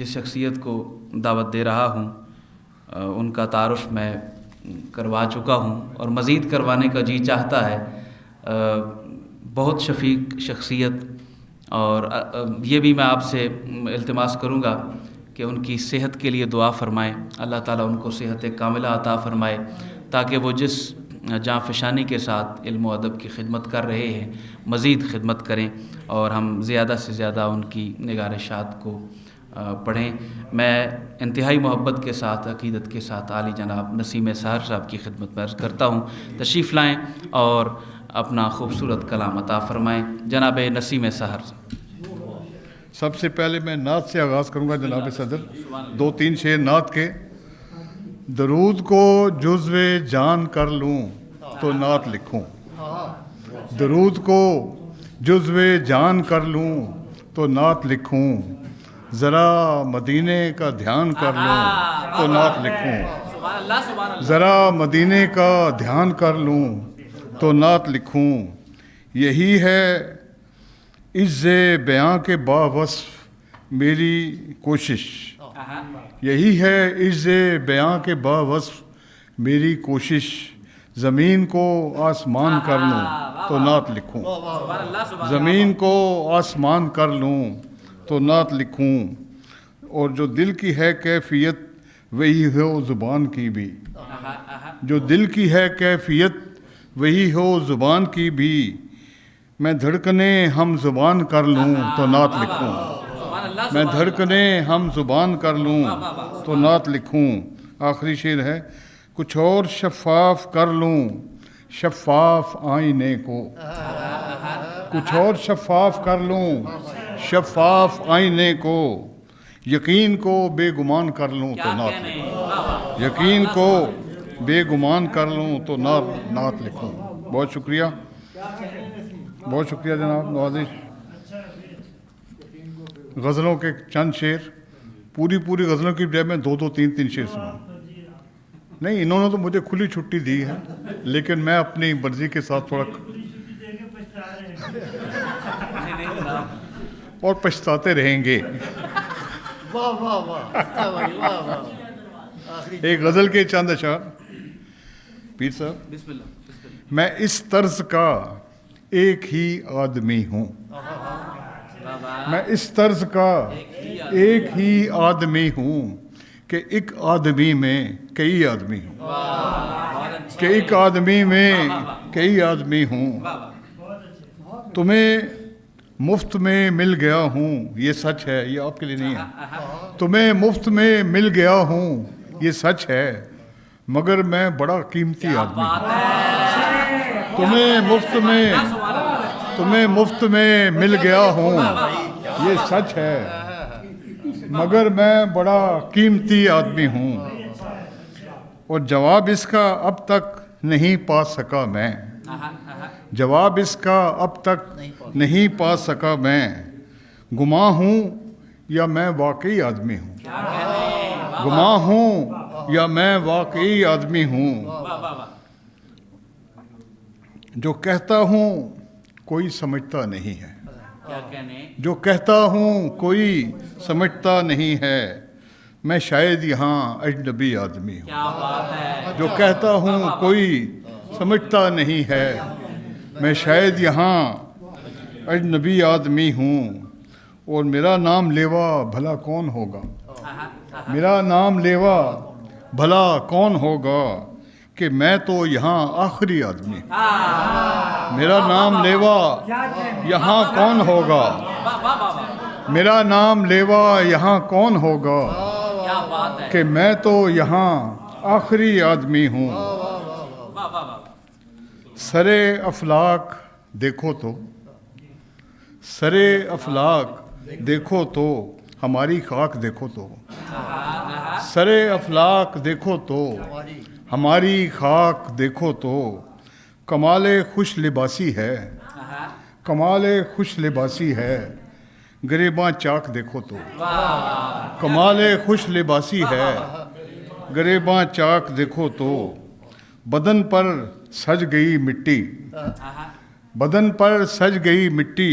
جس شخصیت کو دعوت دے رہا ہوں ان کا تعارف میں کروا چکا ہوں اور مزید کروانے کا جی چاہتا ہے۔ بہت شفیق شخصیت، اور یہ بھی میں آپ سے التماس کروں گا کہ ان کی صحت کے لیے دعا فرمائیں، اللہ تعالیٰ ان کو صحت کاملہ عطا فرمائے تاکہ وہ جس جاں فشانی کے ساتھ علم و ادب کی خدمت کر رہے ہیں مزید خدمت کریں اور ہم زیادہ سے زیادہ ان کی نگارشات کو پڑھیں۔ میں انتہائی محبت کے ساتھ، عقیدت کے ساتھ عالی جناب نسیم سحر صاحب کی خدمت میں عرض کرتا ہوں، تشریف لائیں اور اپنا خوبصورت کلام عطا فرمائیں۔ جناب نسیم سحر صاحب۔ سب سے پہلے میں نعت سے آغاز کروں گا جناب صدر، 2-3 شعر نعت کے۔ درود کو جزو جان کر لوں تو نعت لکھوں، درود کو جزو جان کر لوں تو نعت لکھوں، ذرا مدینے کا دھیان کر لوں تو نعت لکھوں، ذرا مدینے کا دھیان کر لوں تو نعت لکھوں، یہی ہے عز بیاں کے باوصف میری کوشش، یہی ہے عز بیاں کے باوصف میری کوشش، زمین کو آسمان کر لوں تو نعت لکھوں، زمین کو آسمان کر لوں تو نعت لکھوں، اور جو دل کی ہے کیفیت وہی ہو زبان کی بھی، جو دل کی ہے کیفیت وہی ہو زبان کی بھی، میں دھڑکنیں ہم زبان کر لوں تو نعت لکھوں، میں دھڑکنیں ہم زبان کر لوں تو نعت لکھوں۔ آخری شعر ہے، کچھ اور شفاف کر لوں شفاف آئینے کو، کچھ اور شفاف کر لوں شفاف آئینے کو، یقین کو بے گمان کر لوں تو نعت لکھوں، یقین کو بے گمان کر لوں تو نعت لکھوں۔ بہت شکریہ، بہت شکریہ جناب نوازش۔ غزلوں کے چند شعر، پوری غزلوں کی بجائے میں 2-3 شعر سناؤں۔ نہیں، انہوں نے تو مجھے کھلی چھٹی دی ہے، لیکن میں اپنی مرضی کے ساتھ تھوڑا اور پچھتاتے رہیں گے۔ ایک غزل کے چند اشعار۔ پیر صاحب، میں اس طرز کا ایک ہی آدمی ہوں، میں اس طرز کا ایک ہی آدمی ہوں کہ ایک آدمی میں کئی آدمی ہوں، کہ ایک آدمی میں کئی آدمی ہوں، تمہیں مفت میں مل گیا ہوں یہ سچ ہے، یہ آپ کے لیے نہیں ہے، تمہیں مفت میں مل گیا ہوں یہ سچ ہے، مگر میں بڑا قیمتی آدمی ہوں، تمہیں مفت میں مل گیا ہوں یہ سچ ہے، مگر میں بڑا قیمتی آدمی ہوں، اور جواب اس کا اب تک نہیں پا سکا میں، جواب اس کا اب تک نہیں پا سکا میں، گماں ہوں یا میں واقعی آدمی ہوں، گماں ہوں یا میں واقعی آدمی ہوں، جو کہتا ہوں کوئی سمجھتا نہیں ہے، جو کہتا ہوں کوئی سمجھتا نہیں ہے، میں شاید یہاں اجنبی آدمی ہوں، جو کہتا ہوں کوئی سمجھتا نہیں ہے، میں شاید یہاں اجنبی آدمی ہوں، اور میرا نام لیوا بھلا کون ہوگا، میرا نام لیوا بھلا کون ہوگا کہ میں تو یہاں آخری آدمی ہوں، میرا نام لیوا یہاں کون ہوگا، میرا نام لیوا یہاں کون ہوگا کہ میں تو یہاں آخری آدمی ہوں، سرے افلاک دیکھو تو، سرے افلاک دیکھو تو ہماری خاک دیکھو تو، سرے افلاک دیکھو تو ہماری خاک دیکھو تو، کمال خوش لباسی ہے، کمال خوش لباسی ہے، گریباں چاک دیکھو تو، کمال خوش لباسی ہے، گریباں چاک دیکھو تو، بدن پر سج گئی مٹی، بدن پر سج گئی مٹی،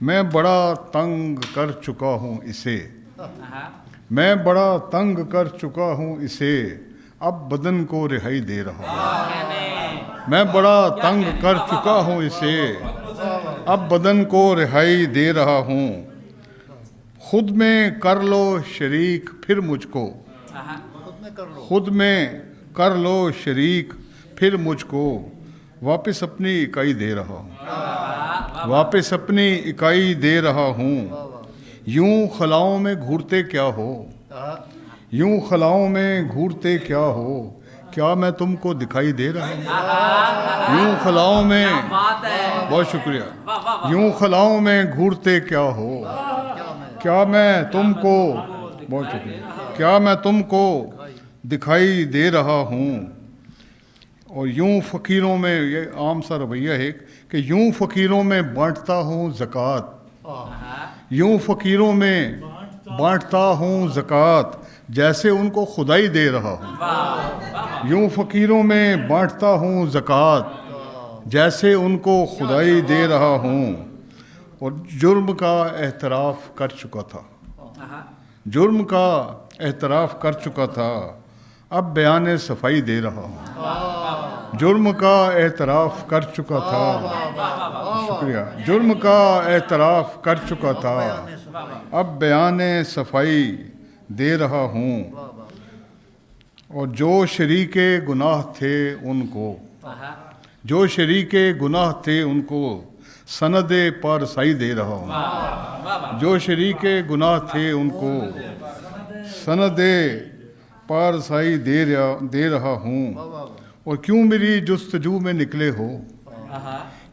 میں بڑا تنگ کر چکا ہوں اسے، میں بڑا تنگ کر چکا ہوں اسے، اب بدن کو رہائی دے رہا ہوں، میں بڑا تنگ کر چکا ہوں اسے، اب بدن کو رہائی دے رہا ہوں، خود میں کر لو شریک پھر مجھ کو، خود میں کر لو شریک پھر مجھ کو، واپس اپنی اکائی دے رہا ہوں، واپس اپنی اکائی دے رہا ہوں، یوں خلاؤں میں گھورتے کیا ہو، یوں خلاؤں میں گھورتے کیا ہو، کیا میں تم کو دکھائی دے رہا ہوں، یوں خلاؤں میں، بہت شکریہ، یوں خلاؤں میں گھورتے کیا ہو، کیا میں تم کو، بہت شکریہ، کیا میں تم کو دکھائی دے رہا ہوں، اور یوں فقیروں میں، یہ عام سا رویہ ہے کہ یوں فقیروں میں بانٹتا ہوں زکوٰۃ، یوں فقیروں میں بانٹتا ہوں زکوٰۃ، جیسے ان کو خدائی دے رہا ہوں، یوں فقیروں میں بانٹتا ہوں زکوٰۃ، جیسے ان کو خدائی دے رہا ہوں، اور جرم کا اعتراف کر چکا تھا، جرم کا اعتراف کر چکا تھا، اب بیان صفائی دے رہا ہوں، جرم کا اعتراف کر چکا تھا، شکریہ، جرم کا اعتراف کر چکا تھا، اب بیان صفائی دے رہا ہوں، اور جو شریک گناہ تھے ان کو، جو شریک گناہ تھے ان کو سند پارسائی دے رہا ہوں، جو شریک گناہ تھے ان کو سند پارسائی دے رہا ہوں، اور کیوں میری جستجو میں نکلے ہو،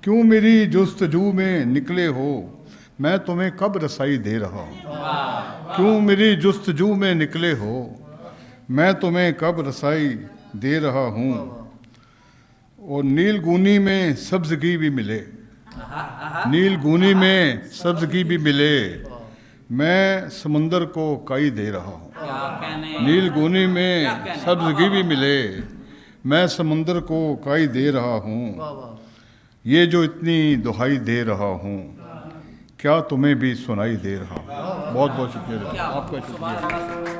کیوں میری جستجو میں نکلے ہو، میں تمہیں کب رسائی دے رہا ہوں، کیوں میری جستجو میں نکلے ہو، میں تمہیں کب رسائی دے رہا ہوں، اور نیل گونی میں سبزگی بھی ملے، نیل گونی میں سبزگی بھی ملے، میں سمندر کو کائی دے رہا ہوں، نیل گونی میں سبزگی بھی ملے، میں سمندر کو کائی دے رہا ہوں، یہ جو اتنی دہائی دے رہا ہوں، کیا تمہیں بھی سنائی دے رہا ہوں۔ بہت بہت شکریہ، آپ کا شکریہ۔